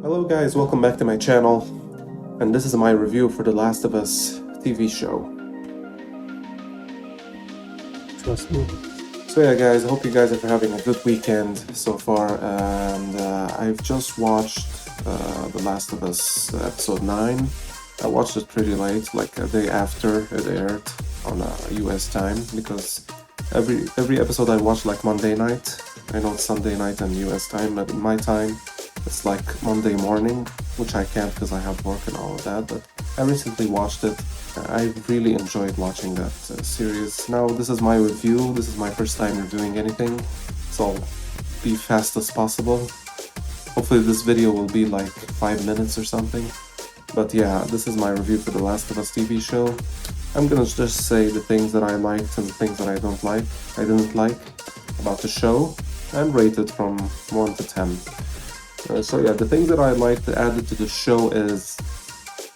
Hello guys, welcome back to my channel, and this is my review for The Last of Us TV show. Trust me. So yeah guys, I hope you guys are having a good weekend so far, and I've just watched The Last of Us episode 9. I watched it pretty late, like a day after it aired on US time, because every episode I watch like Monday night. I know it's Sunday night in US time, but in my time it's like Monday morning, which I can't because I have work and all of that, but I recently watched it. I really enjoyed watching that series. Now this is my review, this is my first time reviewing anything, so I'll be fast as possible. Hopefully this video will be like 5 minutes or something. But yeah, this is my review for The Last of Us TV show. I'm gonna just say the things that I liked and the things that I didn't like about the show, and rate it from 1 to 10. So yeah, the things that I liked added to the show is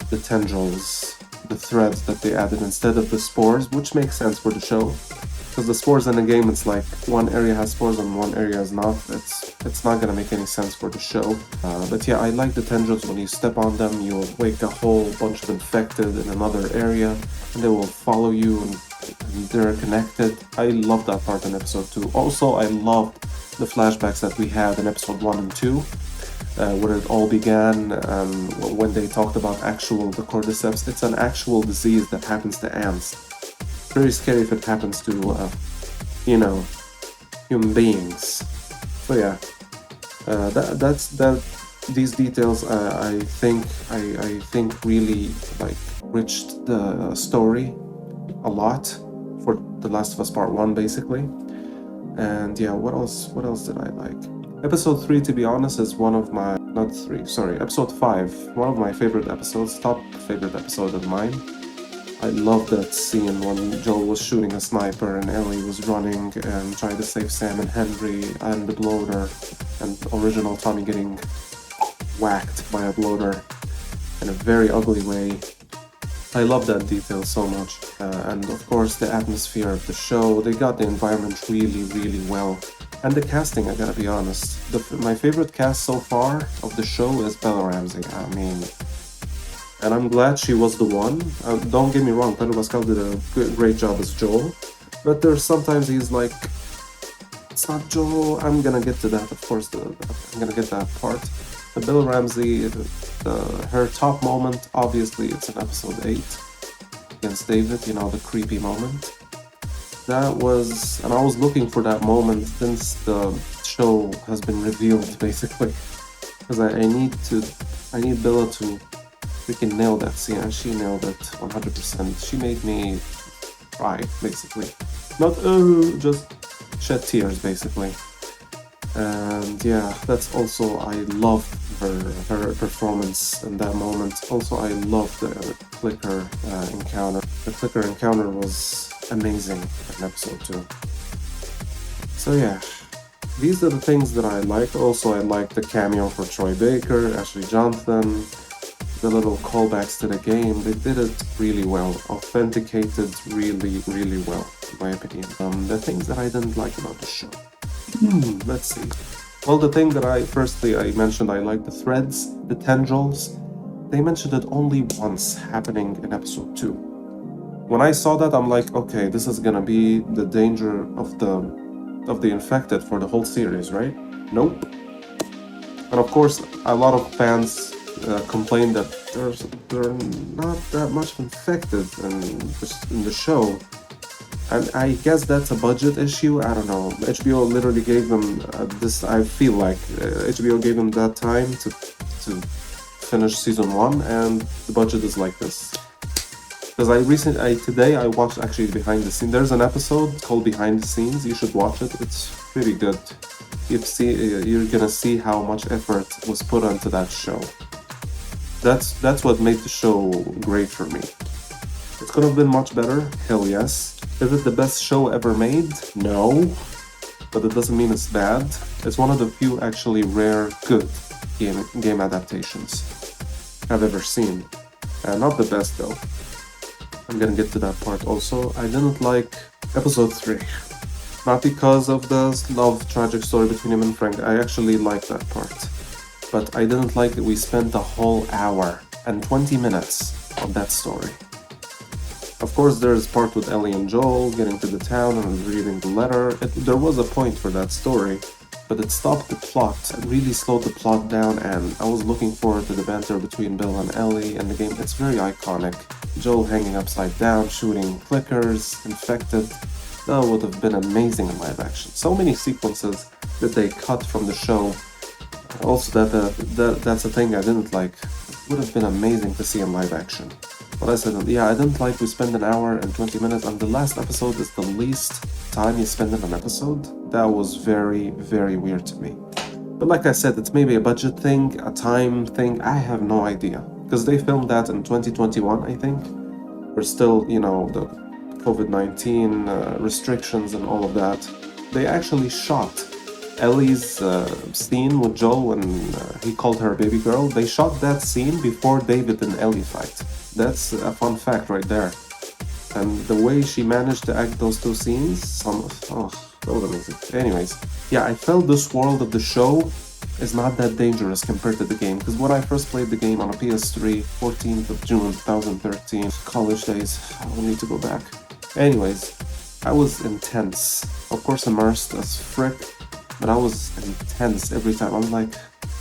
the tendrils, the threads that they added instead of the spores, which makes sense for the show. Because the spores in the game, it's like one area has spores and one area is not. It's not gonna make any sense for the show. But yeah, I like the tendrils. When you step on them, you'll wake a whole bunch of infected in another area, and they will follow you, and they're connected. I love that part in episode 2. Also, I love the flashbacks that we had in episode 1 and 2. Where it all began, when they talked about the cordyceps. It's an actual disease that happens to ants. Very scary if it happens to, human beings. So yeah, these details I think really like enriched the story a lot for The Last of Us Part 1 basically. And yeah, what else did I like? Episode 3, to be honest, is episode 5, one of my favorite episodes, top favorite episode of mine. I love that scene when Joel was shooting a sniper and Ellie was running and trying to save Sam and Henry and the bloater, and original Tommy getting whacked by a bloater in a very ugly way. I love that detail so much. And of course the atmosphere of the show, they got the environment really, really well. And the casting, I gotta be honest, my favorite cast so far of the show is Bella Ramsey. I mean, and I'm glad she was the one. Don't get me wrong, Pedro Pascal did a great job as Joel, but there's sometimes he's like, it's not Joel. I'm gonna get to that, of course, I'm gonna get that part. But Bella Ramsey, her top moment, obviously, it's in episode 8 against David, the creepy moment. That was, and I was looking for that moment since the show has been revealed, basically, because I need Bella to freaking nail that scene, and she nailed it 100%. She made me cry, basically, not just shed tears, basically. And yeah, that's also, I love her performance in that moment. Also, I love the clicker encounter. The clicker encounter was amazing in episode 2. So yeah, these are the things that I like. Also, I like the cameo for Troy Baker, Ashley Johnson, the little callbacks to the game. They did it really well, authenticated really, really well, in my opinion. The things that I didn't like about the show. Let's see. Well, the thing that I mentioned, I like the threads, the tendrils. They mentioned it only once happening in episode 2. When I saw that, I'm like, okay, this is gonna be the danger of the infected for the whole series, right? Nope. And of course, a lot of fans complain that they're not that much infected in the show. And I guess that's a budget issue. I don't know. HBO literally gave them this. I feel like HBO gave them that time to finish season 1, and the budget is like this. Because today I watched actually behind the scenes. There's an episode called Behind the Scenes. You should watch it. It's pretty good. You're gonna see how much effort was put onto that show. That's what made the show great for me. It could have been much better. Hell yes. Is it the best show ever made? No. But it doesn't mean it's bad. It's one of the few actually rare good game adaptations I've ever seen. Not the best though. I'm gonna get to that part also. I didn't like episode 3. Not because of the love tragic story between him and Frank. I actually like that part. but I didn't like that we spent a whole hour and 20 minutes on that story. Of course, there's part with Ellie and Joel getting to the town and reading the letter. There was a point for that story, but it stopped the plot. It really slowed the plot down, and I was looking forward to the banter between Bill and Ellie in the game. It's very iconic. Joel hanging upside down, shooting clickers, infected. That would have been amazing in live action. So many sequences that they cut from the show. Also, that's a thing I didn't like. It would have been amazing to see in live action. But I said, yeah, I didn't like we spend an hour and 20 minutes, and the last episode is the least time you spend in an episode. That was very, very weird to me. But like I said, it's maybe a budget thing, a time thing, I have no idea. Because they filmed that in 2021, I think. We're still, the COVID-19 restrictions and all of that. They actually shot Ellie's scene with Joel when he called her a baby girl. They shot that scene before David and Ellie fight. That's a fun fact right there. And the way she managed to act those two scenes, that was amazing. Anyways, yeah, I felt this world of the show is not that dangerous compared to the game. Because when I first played the game on a PS3, 14th of June 2013, college days, I will need to go back. Anyways, I was intense. Of course, immersed as frick, but I was intense every time. I'm like,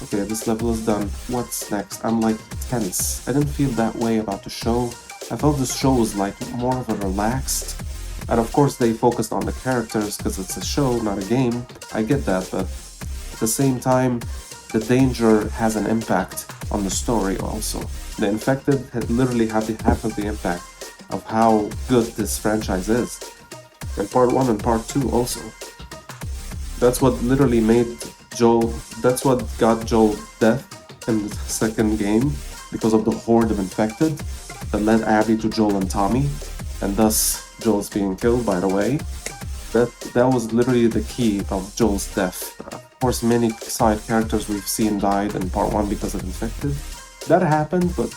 okay, this level is done. What's next? I'm like tense. I didn't feel that way about the show. I felt this show was like more of a relaxed. And of course, they focused on the characters because it's a show, not a game. I get that, but at the same time, the danger has an impact on the story also. The Infected had literally had half of the impact of how good this franchise is. And part 1 and part 2 also. That's what literally made Joel, that's what got Joel death in the second game, because of the horde of Infected that led Abby to Joel and Tommy, and thus Joel's being killed, by the way. That was literally the key of Joel's death. Of course, many side characters we've seen died in part 1 because of Infected. That happened, but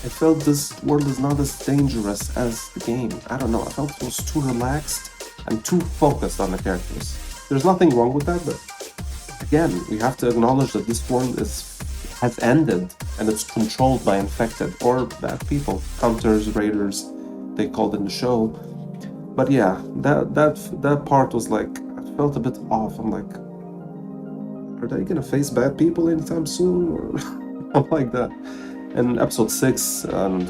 I felt this world is not as dangerous as the game. I don't know, I felt it was too relaxed and too focused on the characters. There's nothing wrong with that, but again, we have to acknowledge that this world has ended and it's controlled by Infected or bad people, Hunters, Raiders, they called in the show. But yeah, that part was like, I felt a bit off. I'm like, are they gonna face bad people anytime soon, or something like that? And episode 6 and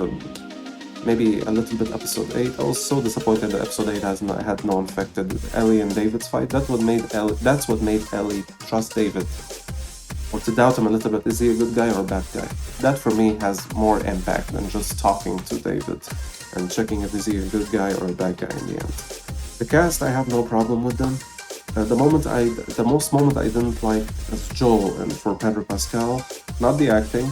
maybe a little bit episode 8. I was so disappointed that episode 8 had no Infected. Ellie and David's fight. That's what made Ellie trust David, or to doubt him a little bit. Is he a good guy or a bad guy? That for me has more impact than just talking to David and checking if is he a good guy or a bad guy in the end. The cast, I have no problem with them. The most moment I didn't like is Joel and for Pedro Pascal, not the acting.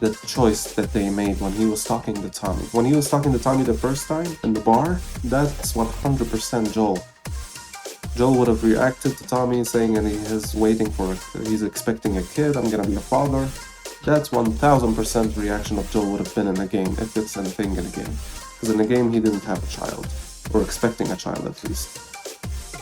The choice that they made when he was talking to Tommy. When he was talking to Tommy the first time in the bar, that's 100% Joel. Joel would have reacted to Tommy saying and he's expecting a kid, I'm gonna be a father. That's 1000% reaction of Joel would have been in the game, if it's a thing in the game. Because in the game he didn't have a child, or expecting a child at least.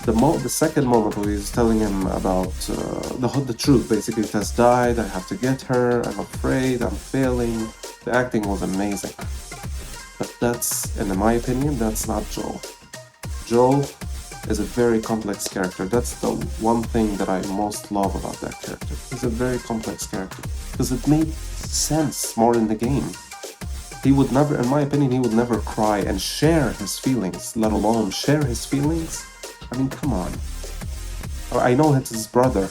The second moment where he's telling him about the truth, basically, Tess died, I have to get her, I'm afraid, I'm failing. The acting was amazing. But that's, in my opinion, that's not Joel. Joel is a very complex character. That's the one thing that I most love about that character. He's a very complex character. Because it made sense more in the game. He would never, in my opinion, he would never cry and share his feelings, let alone share his feelings. I mean, come on. I know it's his brother,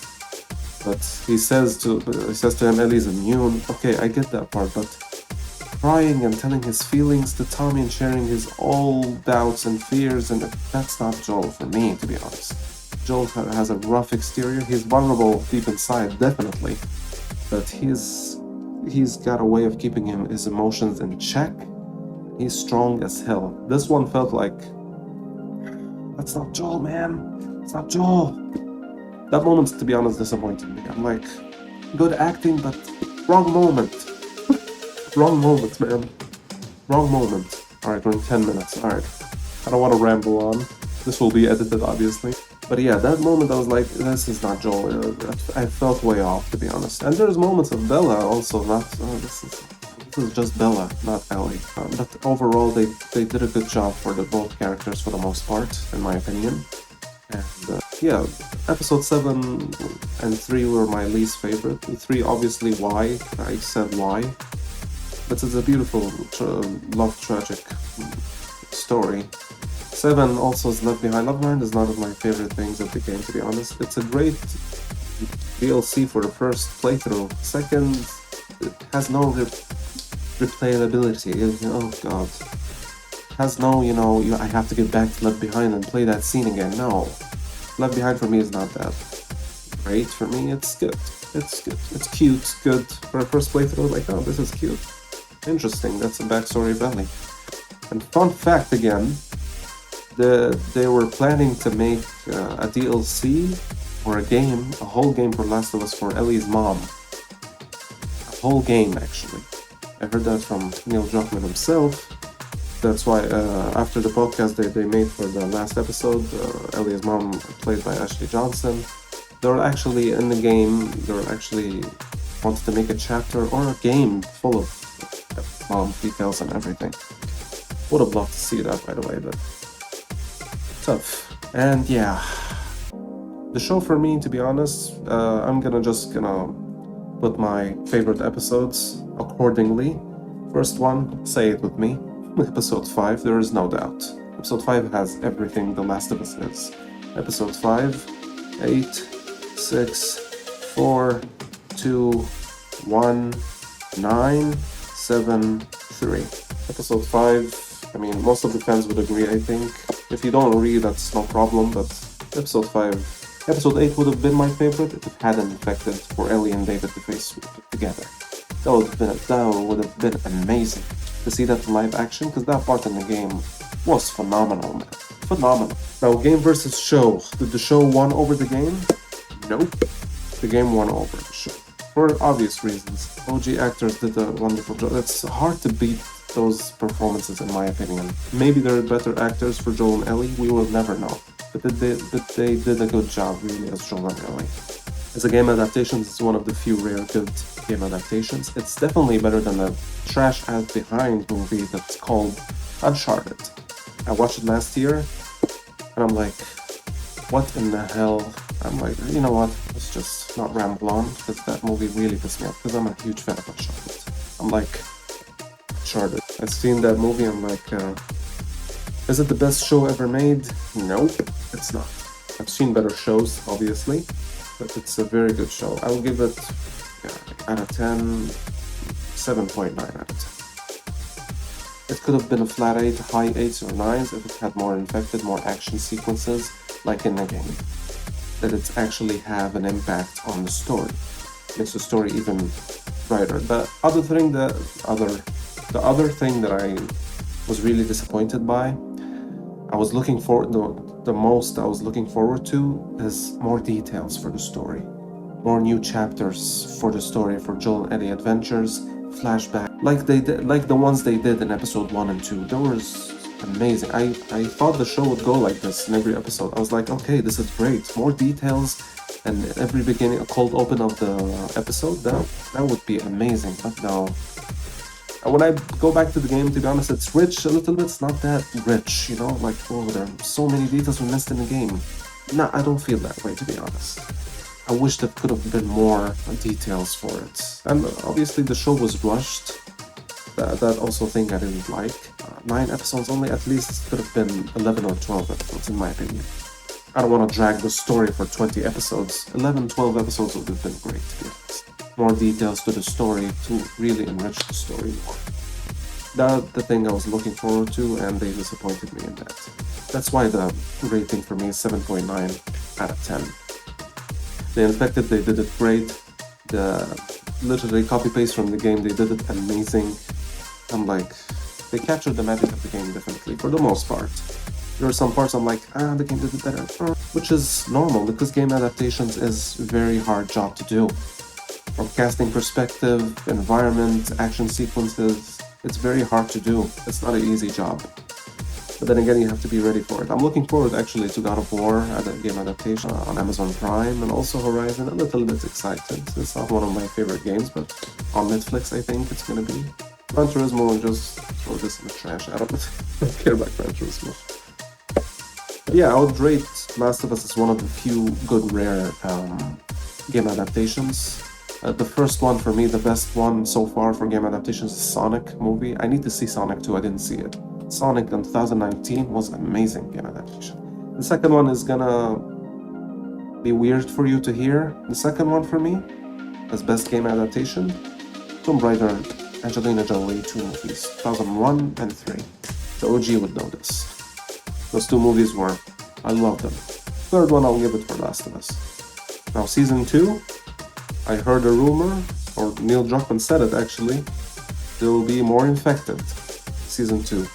but he says to him, Ellie's immune. Okay, I get that part, but crying and telling his feelings to Tommy and sharing his all doubts and fears, and that's not Joel for me, to be honest. Joel has a rough exterior. He's vulnerable deep inside, definitely, but he's got a way of keeping his emotions in check. He's strong as hell. This one felt like, that's not Joel, man. It's not Joel. That moment, to be honest, disappointed me. I'm like, good acting, but wrong moment. Wrong moment, man. Wrong moment. Alright, we're in 10 minutes. Alright. I don't want to ramble on. This will be edited, obviously. But yeah, that moment I was like, this is not Joel. I felt way off, to be honest. And there's moments of Bella also, not this is just Bella, not Ellie. But overall, they did a good job for the both characters for the most part, in my opinion. And yeah, episode 7 and 3 were my least favorite. 3, obviously, why? I said why. But it's a beautiful love tragic story. 7 also is Left Behind. Left Behind is not of my favorite things of the game, to be honest. It's a great DLC for the first playthrough. Second, it has no replayability. Oh god. Has no, I have to get back to Left Behind and play that scene again. No. Left Behind for me is not that great. For me, it's good. It's good. It's cute. Good. For a first playthrough, like, oh, this is cute. Interesting. That's a backstory of Ellie. And fun fact again, they were planning to make a DLC or a whole game for Last of Us for Ellie's mom. A whole game, actually. I heard that from Neil Druckmann himself. That's why after the podcast they made for the last episode, Ellie's mom, played by Ashley Johnson, they were actually in the game, they were actually wanted to make a chapter or a game full of mom details and everything. Would have loved to see that, by the way, but tough. And yeah, the show for me, to be honest, I'm just gonna put my favorite episodes accordingly. First one, say it with me, episode 5, there is no doubt. Episode 5 has everything The Last of Us is. Episode 5, 8, 6, 4, 2, 1, 9, 7, 3. Episode 5, I mean, most of the fans would agree, I think. If you don't agree, that's no problem, but episode 5, episode 8 would have been my favorite if it hadn't affected for Ellie and David to face together. That would have been amazing to see that in live action, because that part in the game was phenomenal, man. Phenomenal. Now, game versus show. Did the show won over the game? Nope. The game won over the show. For obvious reasons. OG actors did a wonderful job. It's hard to beat those performances, in my opinion. Maybe there are better actors for Joel and Ellie, we will never know. But they did a good job, really, as Joel and Ellie. As a game adaptation, it's one of the few rare good game adaptations. It's definitely better than the trash-ass behind movie that's called Uncharted. I watched it last year, and I'm like, what in the hell? I'm like, you know what, let's just not ramble on, because that movie really pissed me off, because I'm a huge fan of Uncharted. I'm like, Uncharted. I've seen that movie, I'm like, is it the best show ever made? Nope, it's not. I've seen better shows, obviously, but it's a very good show. I'll give it, out of 10, 7.9 out of 10. It could have been a flat 8, high 8s or 9s if it had more infected, more action sequences, like in the game. That it actually have an impact on the story. Makes the story even brighter. The other thing that I was really disappointed by, I was looking for the most I was looking forward to is more details for the story. More new chapters for the story, for Joel and Ellie adventures, flashback, like the ones they did in episode 1 and 2. That was amazing. I thought the show would go like this in every episode. I was like, okay, this is great. More details, and every beginning, a cold open of the episode. That would be amazing. But no. When I go back to the game, to be honest, it's rich a little bit. It's not that rich, like, oh, there are so many details we missed in the game. No, I don't feel that way, to be honest. I wish there could have been more details for it. And obviously the show was rushed. That also thing I didn't like. 9 episodes only, at least could have been 11 or 12 episodes, in my opinion. I don't want to drag the story for 20 episodes. 11, 12 episodes would have been great, to be honest. More details to the story to really enrich the story more. That's the thing I was looking forward to, and they disappointed me in that. That's why the rating for me is 7.9 out of 10. The Infected, they did it great. Literally copy-paste from the game, they did it amazing. I'm like, they captured the magic of the game definitely, for the most part. There are some parts I'm like, the game did it better. Which is normal, because game adaptations is a very hard job to do. From casting perspective, environment, action sequences, it's very hard to do. It's not an easy job. But then again, you have to be ready for it. I'm looking forward actually to God of War game adaptation on Amazon Prime, and also Horizon. A little bit excited. It's not one of my favorite games, but on Netflix I think it's gonna be. Gran Turismo, just throw this in the trash. I don't care about Gran Turismo. But yeah, I would rate Last of Us as one of the few good rare game adaptations. The first one for me, the best one so far for game adaptations, is Sonic movie. I need to see Sonic 2. I didn't see it. Sonic in 2019 was amazing game adaptation. The second one is gonna be weird for you to hear. The second one for me, as best game adaptation, Tomb Raider, Angelina Jolie, 2 movies, 2001 and 3. The OG would know this. Those 2 movies were, I love them. Third one, I'll give it for Last of Us. Now, season 2, I heard a rumor, or Neil Druckmann said it actually, there will be more infected. Season 2.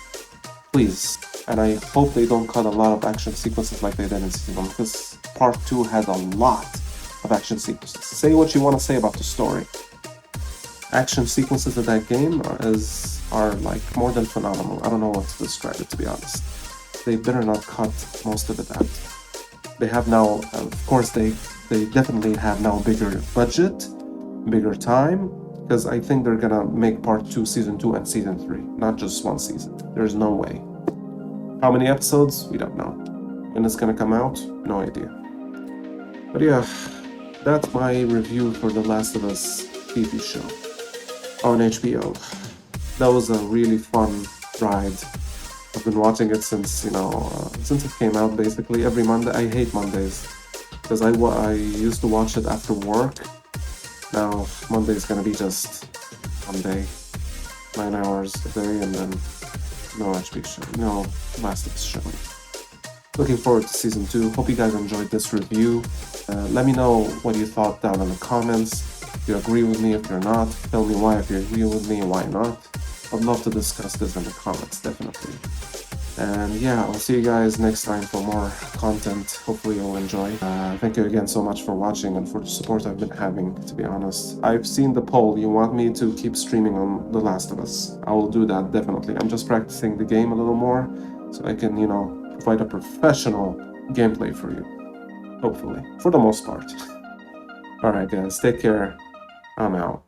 Please. And I hope they don't cut a lot of action sequences like they did in season 1, because part 2 had a lot of action sequences. Say what you want to say about the story. Action sequences in that game are like more than phenomenal. I don't know what to describe it, to be honest. They better not cut most of it out. They have now, of course, they definitely have now bigger budget, bigger time, because I think they're gonna make part 2, season 2, and season 3, not just one season. There's no way. How many episodes? We don't know. When it's gonna come out? No idea. But yeah, that's my review for The Last of Us TV show on HBO. That was a really fun ride. I've been watching it since, since it came out, basically every Monday. I hate Mondays because I used to watch it after work. Now Monday is gonna be just one day, 9 hours a day, and then no HBO show, no Last of Us show. Looking forward to season 2. Hope you guys enjoyed this review. Let me know what you thought down in the comments. If you agree with me, if you're not, tell me why if you agree with me and why not. I'd love to discuss this in the comments, definitely. And yeah, I'll see you guys next time for more content. Hopefully you'll enjoy. Thank you again so much for watching and for the support I've been having, to be honest. I've seen the poll. You want me to keep streaming on The Last of Us. I will do that, definitely. I'm just practicing the game a little more so I can, provide a professional gameplay for you. Hopefully, for the most part. Alright guys, take care. I'm out.